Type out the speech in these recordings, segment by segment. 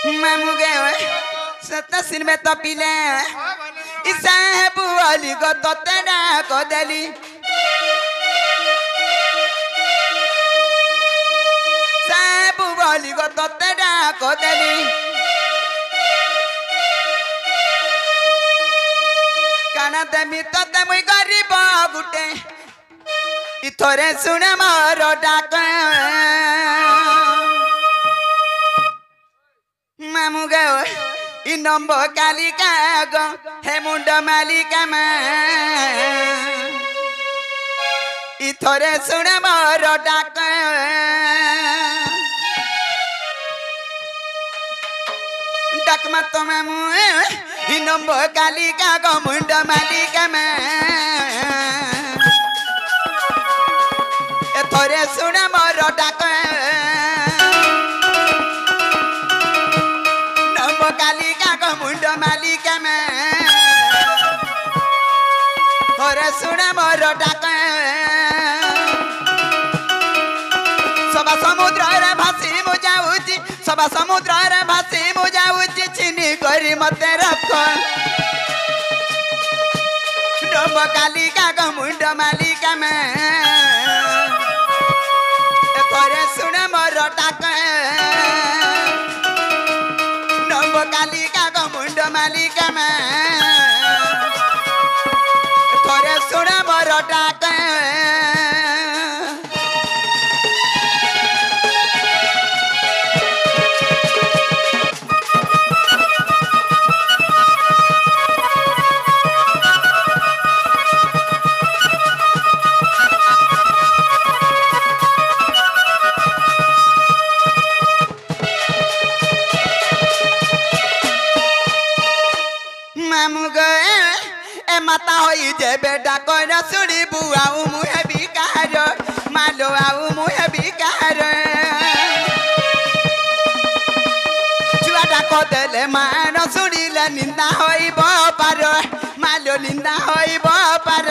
मामू गए सत्ता सिर में तो पीले इसा है बुआली को तो तेरा को दली साबु बुआली को तो तेरा को दली काना देमी तो देमुई गरीब गुटे इथोरे सुने मोर डाक मामू गए इ नंबर कालिका गो हे मुंड मालिका में इथोरे सुने मोर डाक डाक मत मामू इ नंबर कालिका गो मुंड मालिका में इथोरे सुने मोर डाक मुंड मालिका में थोरे सुने मोर डाक सबा समुद्र रे भासी मु जाऊची सबा समुद्र रे भासी मु जाऊची चिनी करी मते रख नम कालिका ग मुंड मालिका में थोरे सुने मोर डाक कालिका को मुंड मालिका में थोरे सुने मोर डाक माता होई जे बेटा कोन सुड़ी बुआ मुहे बिकार मालो आउ मुहे बिकार छुआटा को देले मान सुड़ीले निंदा होई पार मालो निंदा होई पार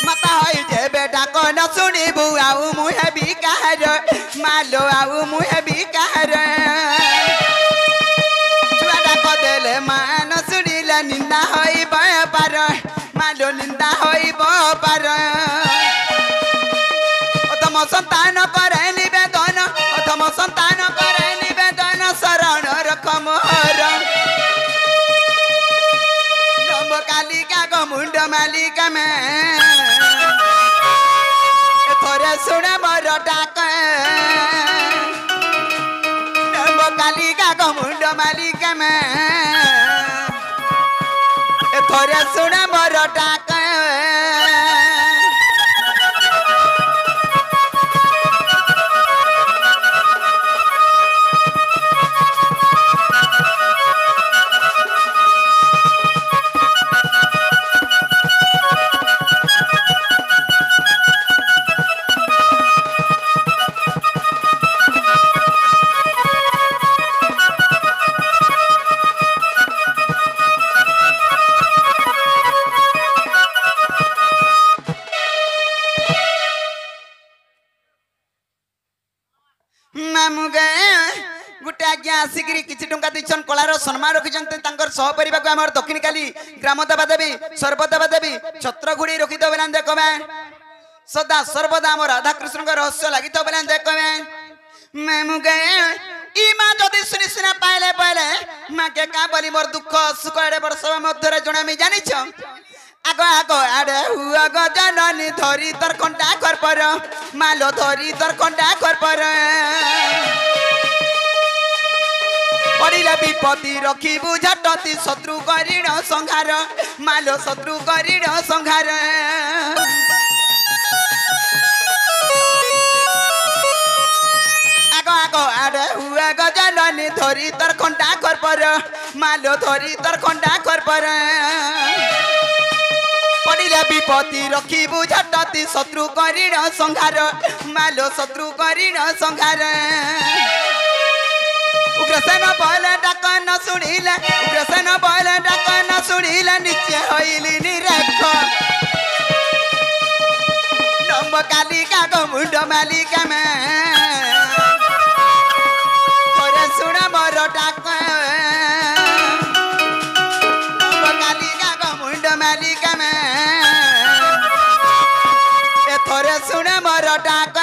माता होई जे बेटा कोन सुड़ी बुआ मुहे बिकार मालो आउ मुहे बिकार मान सुड़ीले निंदा होई पार मालो निंदा होई पार तम संतान करे निवेदन तम संतान करे निवेदन शरण रख मोर नम कालिका गो मुंड मालिका में थोरे सुने मोर डाक नम कालिका गो मुंड मालिका में थोरे सुने मोर डाक मामू गए गोटे आज्ञा आसिकी किसी टंका दीछन कलार सम्मान रखिंट सहपरिवार को आम दक्षिण काली ग्राम देवा देवी सर्वदेवा देवी छत्रगुड़ी रखी बेला देख सदा सर्वदा आम राधाकृष्ण रहस्य लगी बेला देख मामू गए ई माँ जदि सुनी सुना पाइले पाइले माँ के का बोली मोर दुख सुख एडे वर्ष मध्य जनामी जानी आग आग आड़े हुआ गजानी धरी तर कंटा कर पर मालो धरी तर कंटा कर पर पड़िले विपत्ति रखी बुझाटती शत्रु करीण संहार मालो शत्रु करीण संहार आग आग आड़े हुआ गजानी धरी तर कंटा कर पर मालो धरी तर कंटा कर पर पड़िले विपत्ति रखी बुझाटती शत्रु करीण संहार मालो शत्रु करीण संहार उग्रसेन बोले डाक न शुणिले उग्रसेन बोले डाक न शुणिले निश्चय होइली निरेख नंब कालिका गो मुंड मालिका में थोड़े सुन मोर डाक नंब कालिका गो मुंड मालिका में ए थोड़े सुन मोर डाक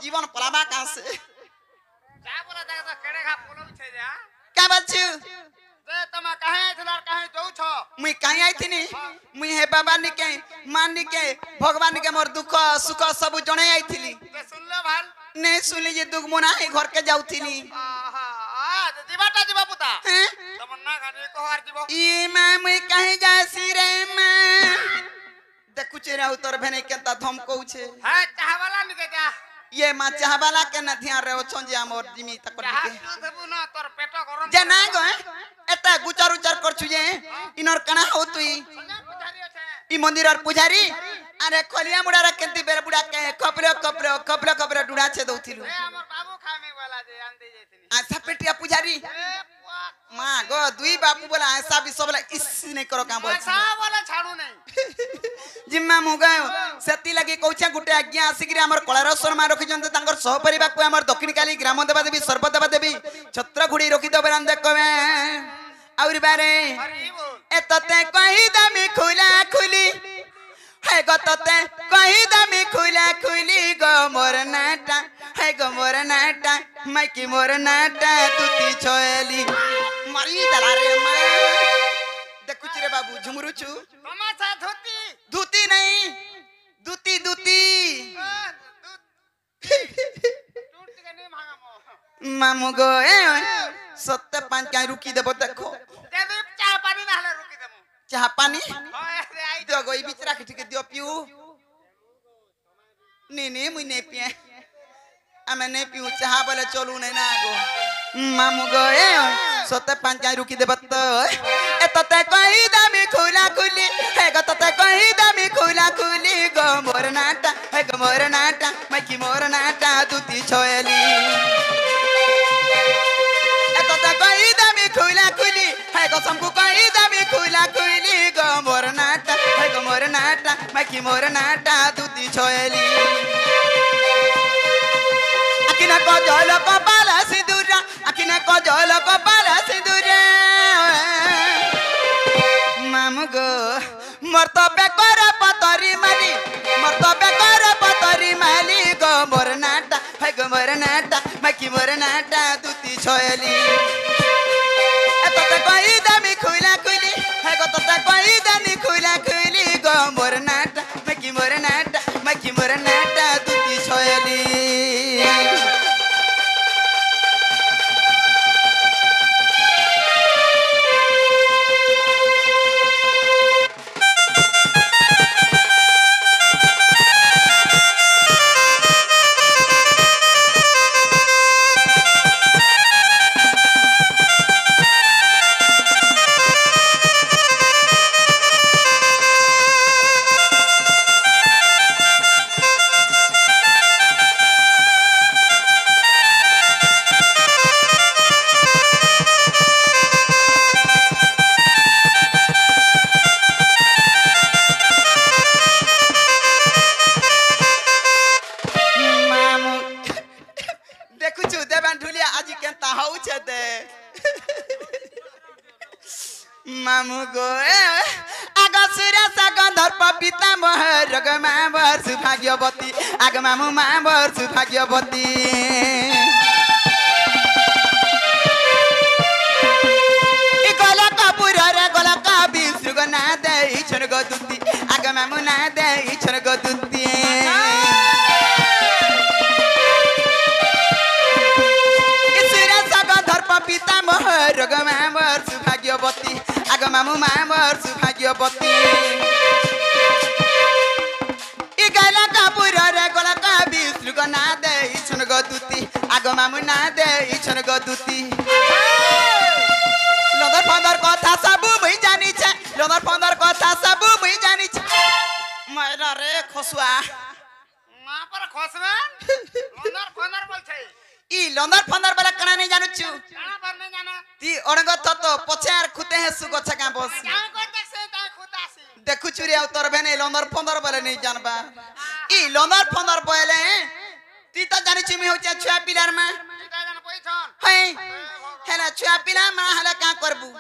जीवन पलाबा कहां से जा बोला देख तो केड़े खा पोलो छे जा का बच्चू जे तमा कहे आइथलार कहे जाऊ छ मुई कहीं आई थी मुई हे बाबा निके मान निके भगवान के मोर दुख सुख सब जणे आई थी ते सुन ले भाल ने सुनी जे दुख मोना हे घर के जाऊ थी आहा आ जीवाटा जीवा पुता हैं तमन्ना गाड़ी को हार जीवो ई मैं मुई कहीं जासी रे मैं देखु चेरा उतर भेने केता धमकौ छे है चाहवाला निके जा ये मां चाहवाला के न ध्यान रे ओछन जे हमर जिमी तक चाह के देबु ना तोर पेट गरम जे ना गो एता गुचार उचार करछु जे इनर कना हो तुई संगा पुजारी छे ई मंदिर और पुजारी अरे खोलिया मुड़ा रे केंती बेर बुड़ा के कपरे डुड़ा छे दउथिलु ए हमर बाबू खामे वाला जे आन दे जैतनी आसा पेटिया पुजारी ए पुआ मां गो दुई बापू बोला ऐसा भी सब बोला इस नहीं करो काम बोल सा वाला छाड़ू नहीं जिम्मा मुगायो सेती लगी कहछा गुटे आज्ञा आसिगिरी हमर कलार शर्मा रखि जंते तांकर सहपरिवा को हमर दक्षिण काली ग्राम देवा देवी सर्व देवा देवी छत्र घुड़ी रखि दबरान देखबे और बारे हरि बोल ए तते कहि दमी खुला खुली है गो तते कहि दमी खुला खुली गो मोर नाटा है गो मोर नाटा माइकी मोर नाटा तुती छोएली मरी दला रे मां देखुच रे बाबू झुमरुचु तमाशा धोती धूती नहीं दूती दूती टूट के नहीं भागा मो मामू गो ए सत्ते पांच का रुकी देबो देखो दे दे चाह पानी ना हले रुकी देमु चाह पानी ओए रे आई दो गो ई बीच राख ठीक दियो पिऊ नी मुई नहीं पिए आमे नहीं पिऊ चाह बोले चलू नहीं ना गो मामू गो ए सत्ते पांच का रुकी देबो तो ए तते कहि दामी खुला खुली है गो तते कहि दामी खुला खुली गो मोर नाटा है गो मोर नाटा माइकी मोर नाटा दूती छोएली ए तते कहि दामी खुला खुली है गो समकु कहि दामी खुला खुली गो मोर नाटा है गो मोर नाटा माइकी मोर नाटा दूती छोएली आकिना को जल को बाला सिंदूरा आकिना को जल को बाला सिंदूरा मामू गो मर्तबे कर पतरी माली मर्तबे कर पतरी माली गो मोर नाटा है गो मोर नाटा माइकी मोर नाटा दूती छोएली ए तते कहि दामी खुला खुली है गो तते कहि दानी खुला खुली गो मोर नाटा माइकी मोर नाटा माइकी मोर नाटा दूती छोएली मामू गो आगसुरा सागंधर पपिता महर रग माबर सुभाग्यवती आग मामू माबर सुभाग्यवती ई गोला कपूर रे गोला कबी सुग ना दे इछन गदुती आग मामू ना दे इछन गदुती पिता मोर गो माँ मोर सौभाग्यवती आगो मामू माँ मोर सौभाग्यवती इ गला कापुर रे गला का विष्णु गो ना दे इछन गो दूती आगो मामू ना दे इछन गो दूती लदर फंदर कथा सब मुई जानी छे लदर फंदर कथा सब मुई जानी छे मायरा रे खसुआ मां पर खसबेन लंदर फंदर बोल छे इ लंदर फंदर वाला कना नहीं जानू छु काना पर नहीं जाना ती अणग तो पछार खुते है सु गछा का बस काम कर देख से ताई खुदासी देखु चुरी आ तोर भेने लंदर फंदर वाला नहीं जानबा इ लंदर फंदर बोले ती तो जानी छु मी हो छुआ पिलार में ता जान कोई छन है हेला छुआ पिला मा हला का करबू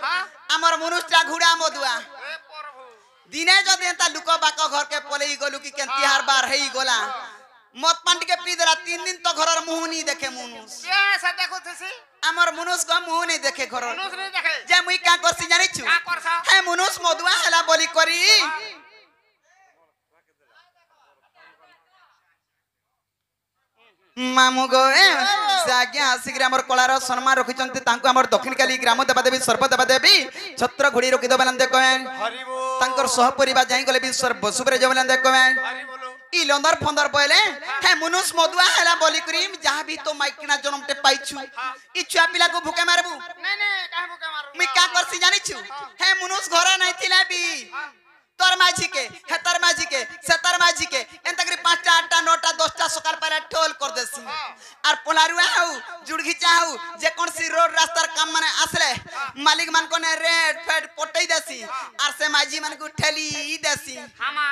हमर मनुष्यटा घुड़ा मदुआ ए प्रभु दिने जदि एता लुक बाक घर के पलेई गलु कि केन तिहार बार हेई गोला मत पांड के पी देला 3 दिन तो घरर मुंह नहीं देखे मुनुस के से देखो थसी हमर मनुष्य को मुंह नहीं देखे घर मनुष्य नहीं देखे जे मुई का करसी जानि छु का करसा हे मनुष्य मदुआ हला बोली करी मामू गो से आज्ञा आसिक हमर कलार सम्मान रखिचंती तांको हमर दक्षिण काली ग्राम देवा देवी सर्व देवा देवी छत्र घोड़ी रखि दबलन देखोन हरि बोल तांकर सह परिवार जाई गले भी सर्व सुबरे जबलन देखोन हरि बोलो इ लंदर फंदर बोले हे मनुष्य मदुआ हला बोली करी जहां भी तो माइकिना जन्मटे पाइछु इ छुआ पिला को भूखे मारबू नहीं नहीं काहे भूखे मारू मी का करसी जानि छु हे मनुष्य घर नहीं थिला भी तोर माझी के हे तर माझी के से तर माझी के एंतकरी 5टा 8टा 9टा 10टा सकाल पहले टोल कर देसी और पोलारुआ हऊ जुड़ घिचा हऊ जे कोन सी रोड रास्तार काम माने आसले मालिक मान को ने रेड फेड पटई देसी और से माझी मान को ठेली देसी हामा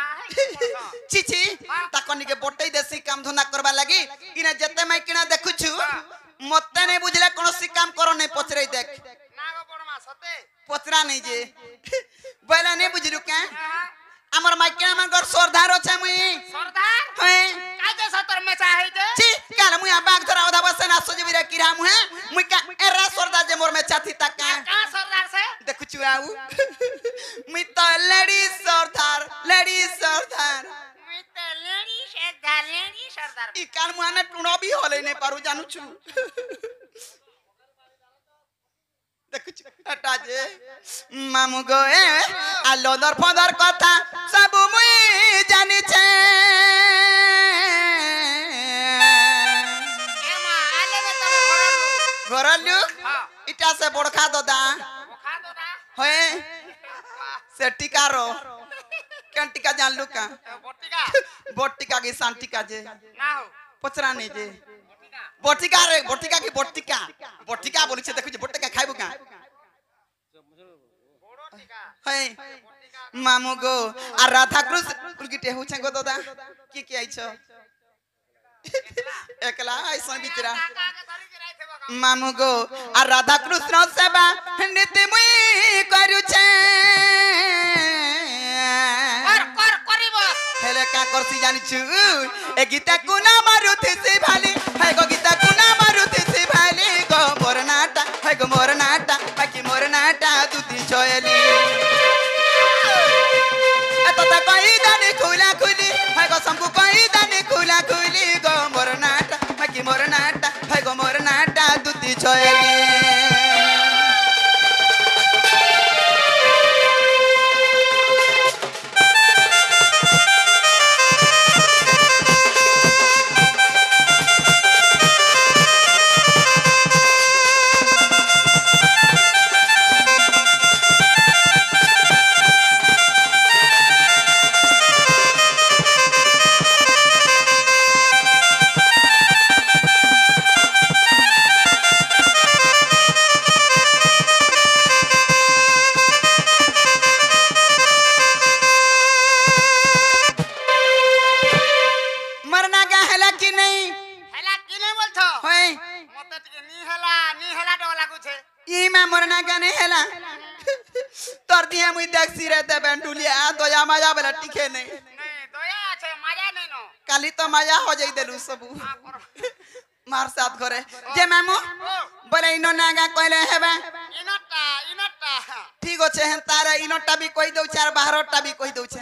छी ताकनी के पटई देसी काम धंधा करबा लागि इने जते मैं किना देखु छु मते नहीं बुझले कोनोसी काम करो नहीं पचरई देख नागो बड़मा सते पचरा नहीं जे बोला नहीं बुझलु के हमर माइकिना मन घर सरदार छै मुई सरदार है काजे सतर में चाहे जे छी काल मुई बाग धरा ओदा बसे ना सजबी रे किरा मुहे मुई का एरा सरदार जे मोर में चाथी तका का सरदार से देखु छु आऊ मुई तो लेडी सरदार मी ते लेडी सरदार ई कान मुआने टुणो भी होले नहीं पारू जानू छु देखु छु हटा जे मामू गो आ लदर फदर कथा सब मुई जानी छे एमा आले में तब घरलु हां इटा से बड़खा ददा खा दो ना होए से टिकारो केन टिका जानलु का बोटिका बोटिका की शांतिका जे ना हो पचरा नहीं जे बोटिका बोटिका की बोटिका बोली छे देखु जे बोटिका खाइबु का बोटिका है मामू गो आ राधा कृष्ण उनकी हो छे गो दादा की आइछो एकला ऐसन बिचरा काका के धरी के राइ थेबो मामू गो आ राधा कृष्ण सेवा नित्य मुई करू छे कर करिबो हेले का करसी जानि छु ए गीता कुना मारुति से भाली है गो गीता कुना मारुति से भाली गो मोरनाटा है गो मोरनाटा बाकी मोरनाटा दुती छोयली एतता कहि जानि खुला खुली है गो संकु कहि जानि खुला खुली गो मोरनाटा बाकी मोरनाटा है गो मोरनाटा दुती छोयली मरना का नहीं हैला तोर दिया मुई देखसी रहते बेंडुलिया दया मजा बला टिके नहीं नहीं दया আছে मजा नहीं नो काली तो मजा हो जाई देलु सब मार साथ करे जे मामू बोले इनो नागा कहले हेबे इनटा ठीक होचे हन तारे इनोटा भी कहि दउ चार बाहरटा भी कहि दउ छे